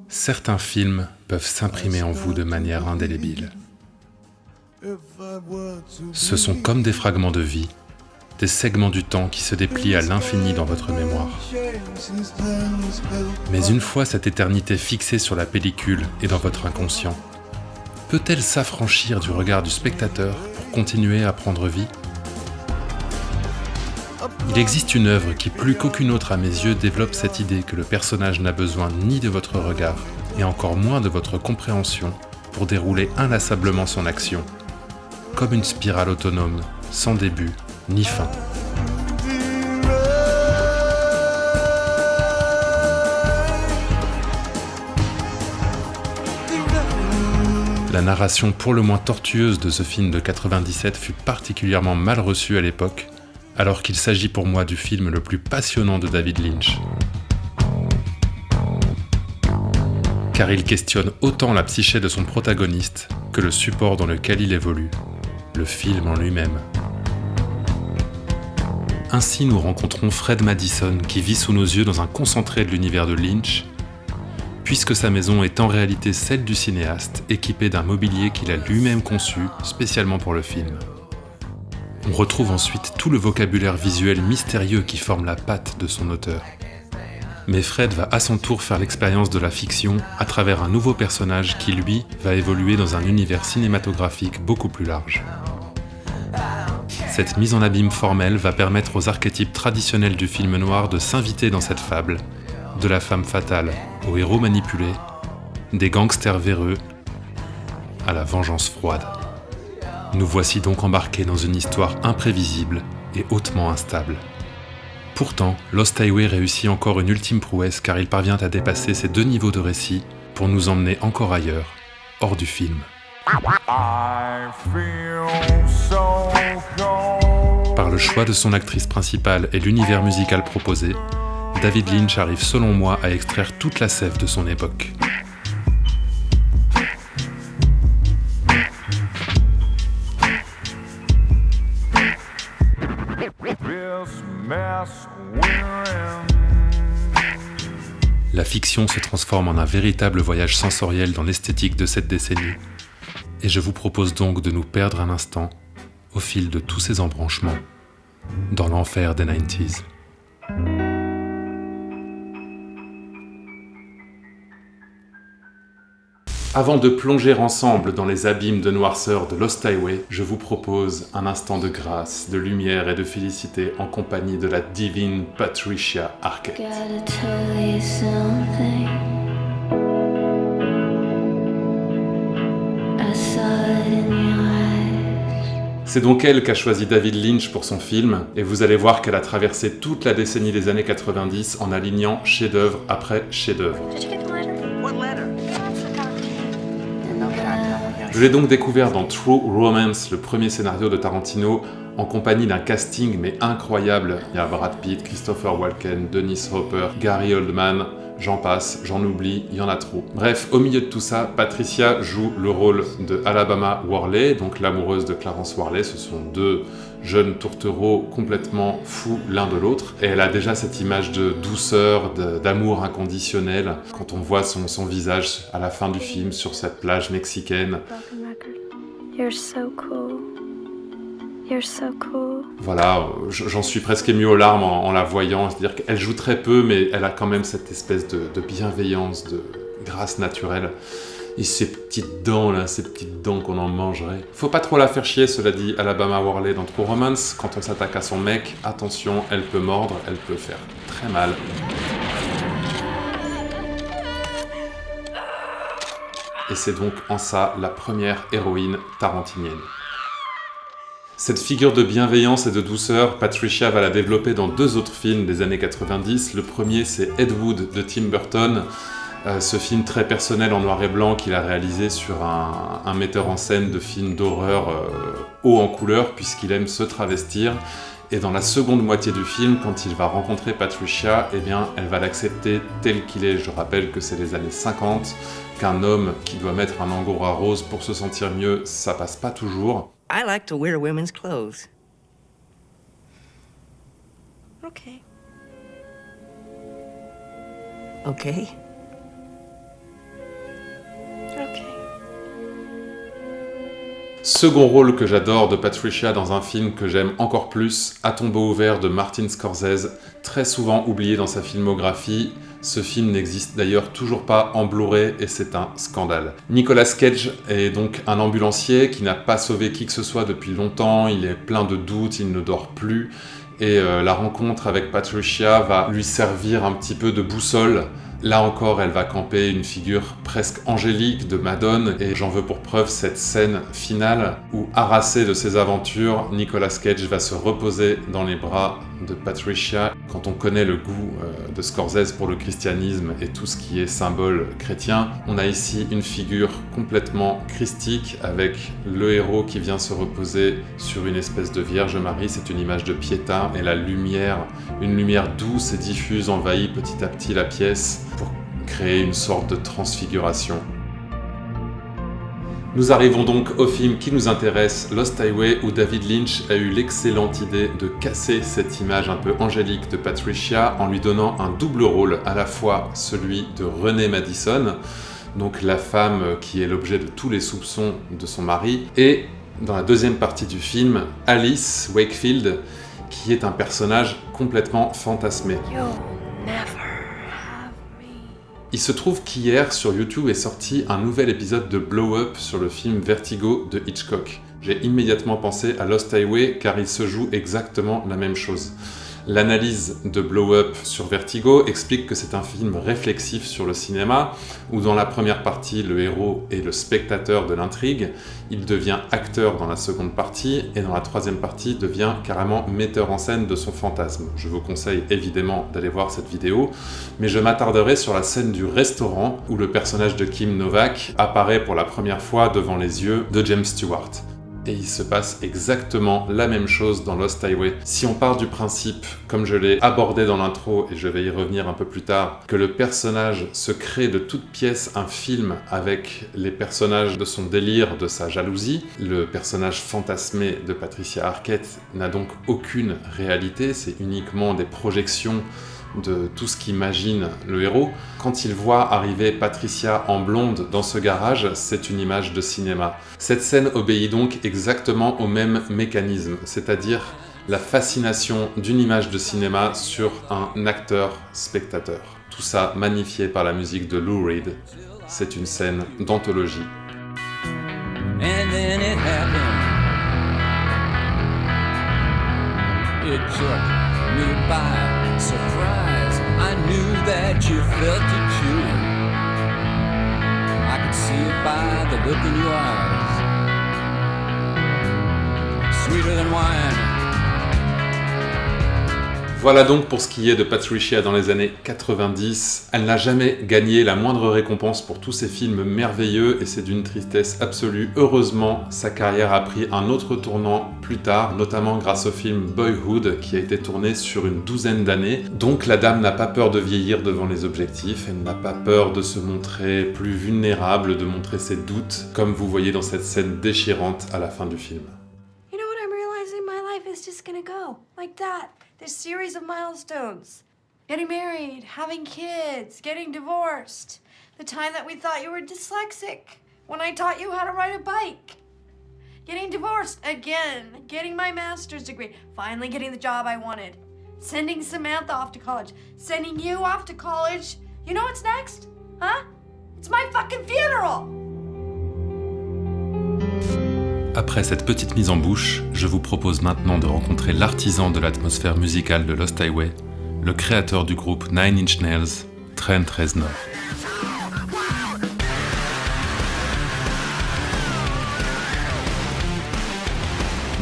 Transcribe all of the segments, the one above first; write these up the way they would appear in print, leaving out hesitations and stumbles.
Certains films peuvent s'imprimer en vous de manière indélébile. Ce sont comme des fragments de vie, des segments du temps qui se déplient à l'infini dans votre mémoire. Mais une fois cette éternité fixée sur la pellicule et dans votre inconscient, peut-elle s'affranchir du regard du spectateur pour continuer à prendre vie ? Il existe une œuvre qui, plus qu'aucune autre à mes yeux, développe cette idée que le personnage n'a besoin ni de votre regard, et encore moins de votre compréhension, pour dérouler inlassablement son action, comme une spirale autonome, sans début ni fin. La narration pour le moins tortueuse de ce film de 97 fut particulièrement mal reçue à l'époque, alors qu'il s'agit pour moi du film le plus passionnant de David Lynch. Car il questionne autant la psyché de son protagoniste que le support dans lequel il évolue, le film en lui-même. Ainsi, nous rencontrons Fred Madison qui vit sous nos yeux dans un concentré de l'univers de Lynch, puisque sa maison est en réalité celle du cinéaste, équipée d'un mobilier qu'il a lui-même conçu spécialement pour le film. On retrouve ensuite tout le vocabulaire visuel mystérieux qui forme la patte de son auteur. Mais Fred va à son tour faire l'expérience de la fiction à travers un nouveau personnage qui, lui, va évoluer dans un univers cinématographique beaucoup plus large. Cette mise en abîme formelle va permettre aux archétypes traditionnels du film noir de s'inviter dans cette fable, de la femme fatale au héros manipulé, des gangsters véreux à la vengeance froide. Nous voici donc embarqués dans une histoire imprévisible et hautement instable. Pourtant, Lost Highway réussit encore une ultime prouesse car il parvient à dépasser ces deux niveaux de récit pour nous emmener encore ailleurs, hors du film. Par le choix de son actrice principale et l'univers musical proposé, David Lynch arrive selon moi à extraire toute la sève de son époque. La fiction se transforme en un véritable voyage sensoriel dans l'esthétique de cette décennie, et je vous propose donc de nous perdre un instant, au fil de tous ces embranchements, dans l'enfer des 90s. Avant de plonger ensemble dans les abîmes de noirceur de Lost Highway, je vous propose un instant de grâce, de lumière et de félicité en compagnie de la divine Patricia Arquette. C'est donc elle qu'a choisi David Lynch pour son film, et vous allez voir qu'elle a traversé toute la décennie des années 90 en alignant chef-d'œuvre après chef-d'œuvre. Je l'ai donc découvert dans True Romance, le premier scénario de Tarantino, en compagnie d'un casting mais incroyable. Il y a Brad Pitt, Christopher Walken, Dennis Hopper, Gary Oldman, j'en passe, j'en oublie, il y en a trop. Bref, au milieu de tout ça, Patricia joue le rôle de Alabama Worley, donc l'amoureuse de Clarence Worley. Ce sont deux jeunes tourtereaux complètement fous l'un de l'autre. Et elle a déjà cette image de douceur, d'amour inconditionnel, quand on voit son visage à la fin du film sur cette plage mexicaine. You're so cool. You're so cool. Voilà, j'en suis presque ému aux larmes en la voyant. C'est-à-dire qu'elle joue très peu, mais elle a quand même cette espèce de bienveillance, de grâce naturelle. Et ces petites dents là, ces petites dents qu'on en mangerait. Faut pas trop la faire chier, cela dit, Alabama Worley dans True Romance. Quand on s'attaque à son mec, attention, elle peut mordre, elle peut faire très mal. Et c'est donc en ça la première héroïne tarantinienne. Cette figure de bienveillance et de douceur, Patricia va la développer dans deux autres films des années 90. Le premier, c'est Ed Wood de Tim Burton. Ce film très personnel en noir et blanc qu'il a réalisé sur un metteur en scène de films d'horreur haut en couleur, puisqu'il aime se travestir. Et dans la seconde moitié du film, quand il va rencontrer Patricia, eh bien, elle va l'accepter tel qu'il est. Je rappelle que c'est les années 50, qu'un homme qui doit mettre un angora rose pour se sentir mieux, ça passe pas toujours. I like to wear women's clothes. Okay. Okay? Okay. Second rôle que j'adore de Patricia dans un film que j'aime encore plus, À tombeau ouvert de Martin Scorsese, très souvent oublié dans sa filmographie. Ce film n'existe d'ailleurs toujours pas en Blu-ray et c'est un scandale. Nicolas Cage est donc un ambulancier qui n'a pas sauvé qui que ce soit depuis longtemps, il est plein de doutes, il ne dort plus et la rencontre avec Patricia va lui servir un petit peu de boussole. Là encore, elle va camper une figure presque angélique de Madone, et j'en veux pour preuve cette scène finale où, harassé de ses aventures, Nicolas Cage va se reposer dans les bras de Patricia. Quand on connaît le goût de Scorsese pour le christianisme et tout ce qui est symbole chrétien, on a ici une figure complètement christique avec le héros qui vient se reposer sur une espèce de Vierge Marie. C'est une image de Pietà et la lumière, une lumière douce et diffuse envahit petit à petit la pièce pour créer une sorte de transfiguration. Nous arrivons donc au film qui nous intéresse, Lost Highway, où David Lynch a eu l'excellente idée de casser cette image un peu angélique de Patricia en lui donnant un double rôle, à la fois celui de Renée Madison, donc la femme qui est l'objet de tous les soupçons de son mari, et dans la deuxième partie du film, Alice Wakefield, qui est un personnage complètement fantasmé. You'll never have me. Il se trouve qu'hier, sur YouTube, est sorti un nouvel épisode de Blow Up sur le film Vertigo de Hitchcock. J'ai immédiatement pensé à Lost Highway car il se joue exactement la même chose. L'analyse de Blow Up sur Vertigo explique que c'est un film réflexif sur le cinéma, où dans la première partie, le héros est le spectateur de l'intrigue, il devient acteur dans la seconde partie, et dans la troisième partie, devient carrément metteur en scène de son fantasme. Je vous conseille évidemment d'aller voir cette vidéo, mais je m'attarderai sur la scène du restaurant, où le personnage de Kim Novak apparaît pour la première fois devant les yeux de James Stewart. Et il se passe exactement la même chose dans Lost Highway. Si on part du principe, comme je l'ai abordé dans l'intro, et je vais y revenir un peu plus tard, que le personnage se crée de toute pièce un film avec les personnages de son délire, de sa jalousie, le personnage fantasmé de Patricia Arquette n'a donc aucune réalité, c'est uniquement des projections de tout ce qu'imagine le héros. Quand il voit arriver Patricia en blonde dans ce garage, c'est une image de cinéma. Cette scène obéit donc exactement au même mécanisme, c'est-à-dire la fascination d'une image de cinéma sur un acteur-spectateur. Tout ça magnifié par la musique de Lou Reed. C'est une scène d'anthologie. And then it happened. It took me by surprise. I knew that you felt it too. I could see it by the look in your eyes. Sweeter than wine. Voilà donc pour ce qui est de Patricia dans les années 90. Elle n'a jamais gagné la moindre récompense pour tous ces films merveilleux et c'est d'une tristesse absolue. Heureusement, sa carrière a pris un autre tournant plus tard, notamment grâce au film Boyhood qui a été tourné sur une 12aine d'années. Donc la dame n'a pas peur de vieillir devant les objectifs, elle n'a pas peur de se montrer plus vulnérable, de montrer ses doutes, comme vous voyez dans cette scène déchirante à la fin du film. You know what I'm realizing? My life is just gonna go like that. This series of milestones. Getting married, having kids, getting divorced. The time that we thought you were dyslexic, when I taught you how to ride a bike. Getting divorced again, getting my master's degree, finally getting the job I wanted. Sending Samantha off to college, sending you off to college. You know what's next? Huh? It's my fucking funeral! Après cette petite mise en bouche, je vous propose maintenant de rencontrer l'artisan de l'atmosphère musicale de Lost Highway, le créateur du groupe Nine Inch Nails, Trent Reznor.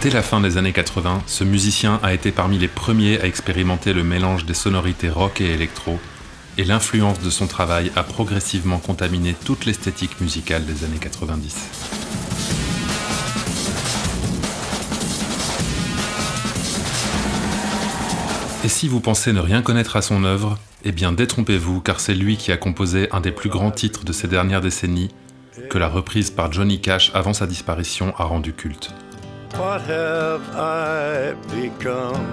Dès la fin des années 80, ce musicien a été parmi les premiers à expérimenter le mélange des sonorités rock et électro, et l'influence de son travail a progressivement contaminé toute l'esthétique musicale des années 90. Et si vous pensez ne rien connaître à son œuvre, eh bien détrompez-vous car c'est lui qui a composé un des plus grands titres de ces dernières décennies, que la reprise par Johnny Cash avant sa disparition a rendu culte. What have I become?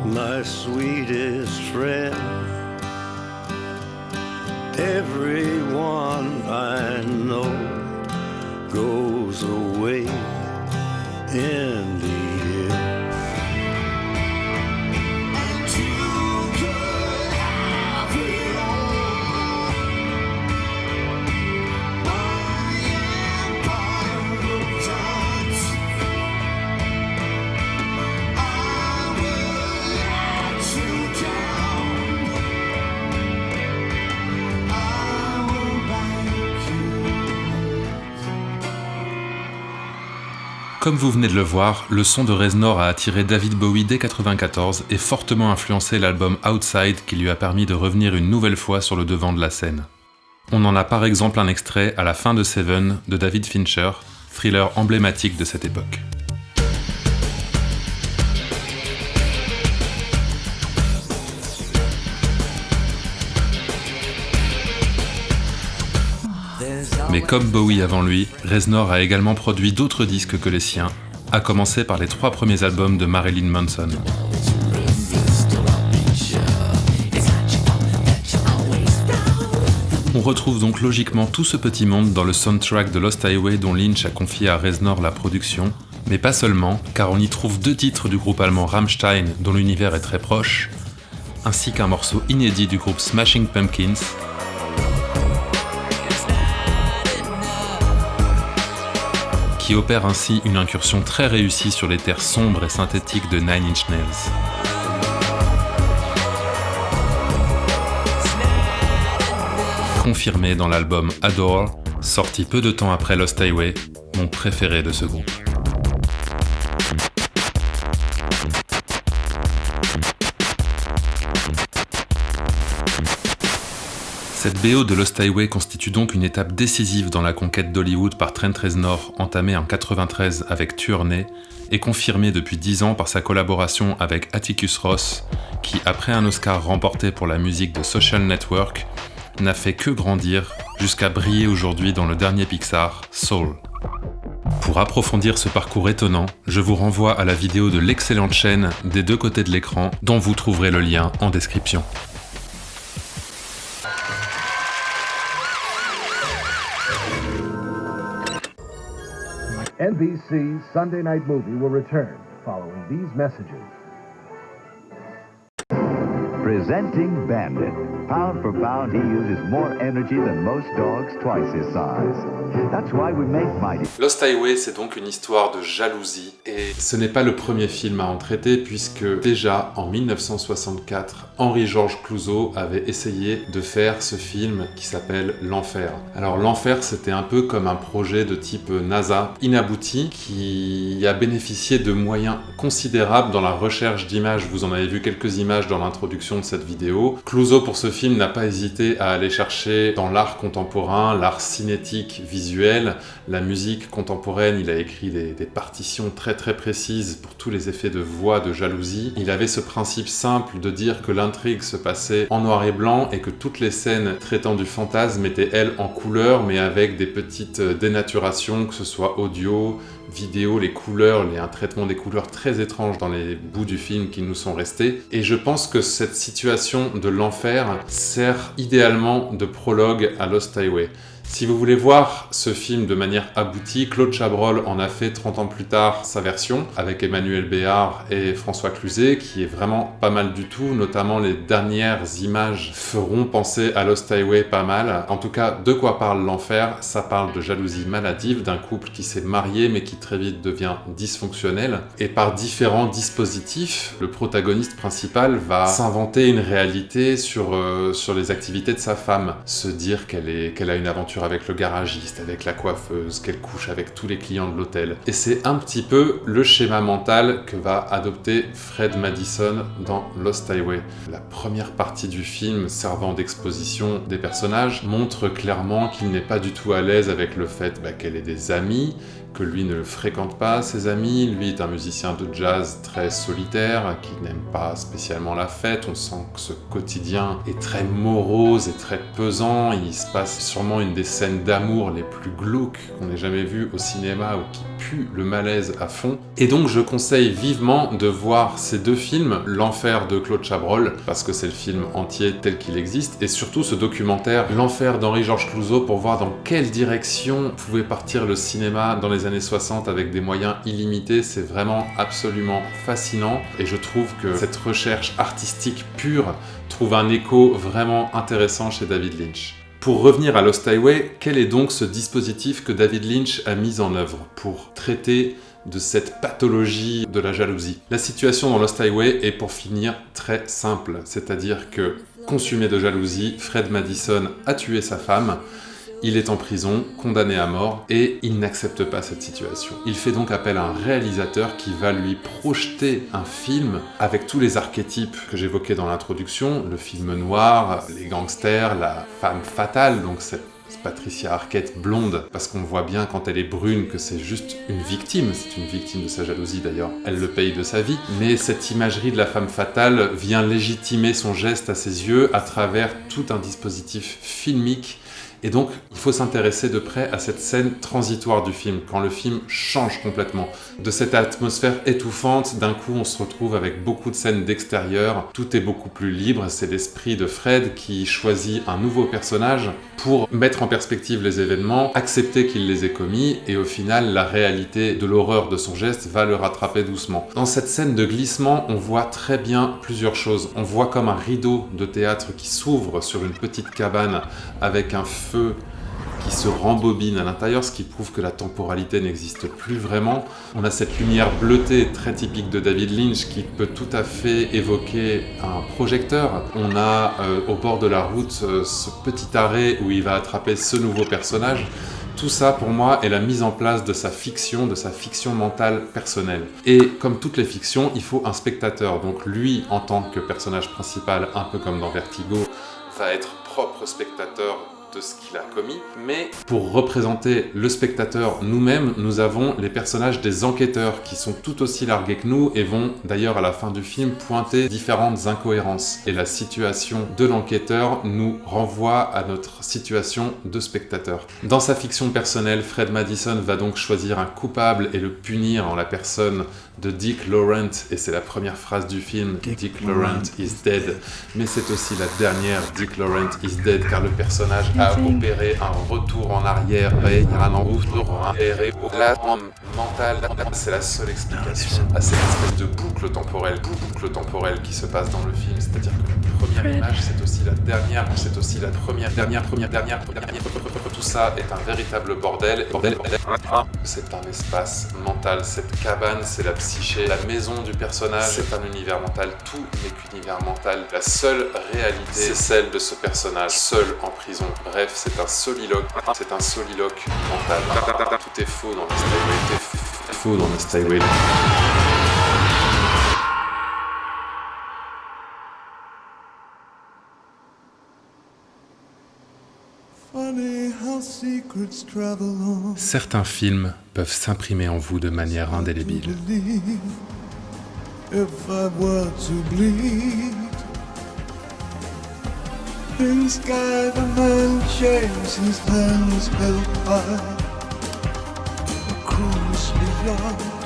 my sweetest friend. Everyone I know goes away in the end. And you could have it all. My empire will dance. I will let you down. I will make you. Comme vous venez de le voir, le son de Reznor a attiré David Bowie dès 1994 et fortement influencé l'album Outside qui lui a permis de revenir une nouvelle fois sur le devant de la scène. On en a par exemple un extrait à la fin de Seven de David Fincher, thriller emblématique de cette époque. Mais comme Bowie avant lui, Reznor a également produit d'autres disques que les siens, à commencer par les 3 premiers albums de Marilyn Manson. On retrouve donc logiquement tout ce petit monde dans le soundtrack de Lost Highway dont Lynch a confié à Reznor la production, mais pas seulement, car on y trouve 2 titres du groupe allemand Rammstein dont l'univers est très proche, ainsi qu'un morceau inédit du groupe Smashing Pumpkins, qui opère ainsi une incursion très réussie sur les terres sombres et synthétiques de Nine Inch Nails. Confirmé dans l'album Adore, sorti peu de temps après Lost Highway, mon préféré de ce groupe. Cette BO de Lost Highway constitue donc une étape décisive dans la conquête d'Hollywood par Trent Reznor, entamée en 1993 avec Tuerney, et confirmée depuis 10 ans par sa collaboration avec Atticus Ross, qui, après un Oscar remporté pour la musique de Social Network, n'a fait que grandir jusqu'à briller aujourd'hui dans le dernier Pixar, Soul. Pour approfondir ce parcours étonnant, je vous renvoie à la vidéo de l'excellente chaîne des 2 côtés de l'écran, dont vous trouverez le lien en description. NBC's Sunday Night Movie will return following these messages. Presenting Bandit. Pound for pound, he uses more energy than most dogs twice his size. That's why we make Mighty. Lost Highway, c'est donc une histoire de jalousie. Et ce n'est pas le premier film à en traiter, puisque déjà en 1964, Henri-Georges Clouzot avait essayé de faire ce film qui s'appelle L'Enfer. Alors L'Enfer, c'était un peu comme un projet de type NASA, inabouti, qui a bénéficié de moyens considérables dans la recherche d'images. Vous en avez vu quelques images dans l'introduction de cette vidéo. Clouzot, pour ce film, n'a pas hésité à aller chercher dans l'art contemporain, l'art cinétique visuel, la musique contemporaine. Il a écrit des partitions très précises pour tous les effets de voix, de jalousie. Il avait ce principe simple de dire que l'intrigue se passait en noir et blanc et que toutes les scènes traitant du fantasme étaient, elles, en couleur, mais avec des petites dénaturations, que ce soit audio, vidéo, les couleurs, un traitement des couleurs très étrange dans les bouts du film qui nous sont restés. Et je pense que cette situation de l'enfer sert idéalement de prologue à Lost Highway. Si vous voulez voir ce film de manière aboutie, Claude Chabrol en a fait 30 ans plus tard sa version, avec Emmanuel Béard et François Cluzet, qui est vraiment pas mal du tout, notamment les dernières images feront penser à Lost Highway pas mal. En tout cas, de quoi parle l'enfer? Ça parle de jalousie maladive, d'un couple qui s'est marié mais qui très vite devient dysfonctionnel, et par différents dispositifs, le protagoniste principal va s'inventer une réalité sur les activités de sa femme, se dire qu'elle a une aventure avec le garagiste, avec la coiffeuse, qu'elle couche avec tous les clients de l'hôtel. Et c'est un petit peu le schéma mental que va adopter Fred Madison dans Lost Highway. La première partie du film, servant d'exposition des personnages, montre clairement qu'il n'est pas du tout à l'aise avec le fait qu'elle ait des amis, que lui ne le fréquente pas, ses amis. Lui est un musicien de jazz très solitaire, qui n'aime pas spécialement la fête. On sent que ce quotidien est très morose et très pesant. Il se passe sûrement une des scènes d'amour les plus glauques qu'on ait jamais vues au cinéma, ou qui pue le malaise à fond. Et donc je conseille vivement de voir ces deux films, L'Enfer de Claude Chabrol, parce que c'est le film entier tel qu'il existe, et surtout ce documentaire L'Enfer d'Henri-Georges Clouzot, pour voir dans quelle direction pouvait partir le cinéma dans les années 60 avec des moyens illimités. C'est vraiment absolument fascinant, et je trouve que cette recherche artistique pure trouve un écho vraiment intéressant chez David Lynch. Pour revenir à Lost Highway, quel est donc ce dispositif que David Lynch a mis en œuvre pour traiter de cette pathologie de la jalousie? La situation dans Lost Highway est, pour finir, très simple, c'est-à-dire que, consumé de jalousie, Fred Madison a tué sa femme. Il est en prison, condamné à mort, et il n'accepte pas cette situation. Il fait donc appel à un réalisateur qui va lui projeter un film avec tous les archétypes que j'évoquais dans l'introduction, le film noir, les gangsters, la femme fatale, donc cette Patricia Arquette blonde, parce qu'on voit bien quand elle est brune que c'est juste une victime, c'est une victime de sa jalousie d'ailleurs, elle le paye de sa vie, mais cette imagerie de la femme fatale vient légitimer son geste à ses yeux à travers tout un dispositif filmique. Et donc, il faut s'intéresser de près à cette scène transitoire du film, quand le film change complètement. De cette atmosphère étouffante, d'un coup, on se retrouve avec beaucoup de scènes d'extérieur. Tout est beaucoup plus libre. C'est l'esprit de Fred qui choisit un nouveau personnage pour mettre en perspective les événements, accepter qu'il les ait commis, et au final, la réalité de l'horreur de son geste va le rattraper doucement. Dans cette scène de glissement, on voit très bien plusieurs choses. On voit comme un rideau de théâtre qui s'ouvre sur une petite cabane avec un feu qui se rembobine à l'intérieur, ce qui prouve que la temporalité n'existe plus vraiment. On a cette lumière bleutée très typique de David Lynch qui peut tout à fait évoquer un projecteur. On a au bord de la route ce petit arrêt où il va attraper ce nouveau personnage. Tout ça, pour moi, est la mise en place de sa fiction mentale personnelle. Et comme toutes les fictions, il faut un spectateur. Donc lui, en tant que personnage principal, un peu comme dans Vertigo, va être propre spectateur de ce qu'il a commis, mais pour représenter le spectateur nous-mêmes, nous avons les personnages des enquêteurs qui sont tout aussi largués que nous et vont d'ailleurs à la fin du film pointer différentes incohérences. Et la situation de l'enquêteur nous renvoie à notre situation de spectateur. Dans sa fiction personnelle, Fred Madison va donc choisir un coupable et le punir en la personne de Dick Laurent, et c'est la première phrase du film, Dick Laurent is dead, mais c'est aussi la dernière, Dick Laurent is dead, car le personnage a opéré un retour en arrière, mental. C'est la seule explication à cette espèce de boucle temporelle qui se passe dans le film, c'est-à-dire que la première image, c'est aussi la dernière, c'est aussi la première. Tout ça est un véritable bordel. C'est un espace mental, cette cabane, c'est la psyché, la maison du personnage, c'est un univers mental, tout n'est qu'univers mental. La seule réalité, c'est celle de ce personnage, seul en prison. Bref, c'est un soliloque mental. Tout est faux dans Lost Highway, tout est faux dans Lost Highway. Certains films peuvent s'imprimer en vous de manière indélébile. If I were to bleed, in sky the man shaves his hands held high across beyond.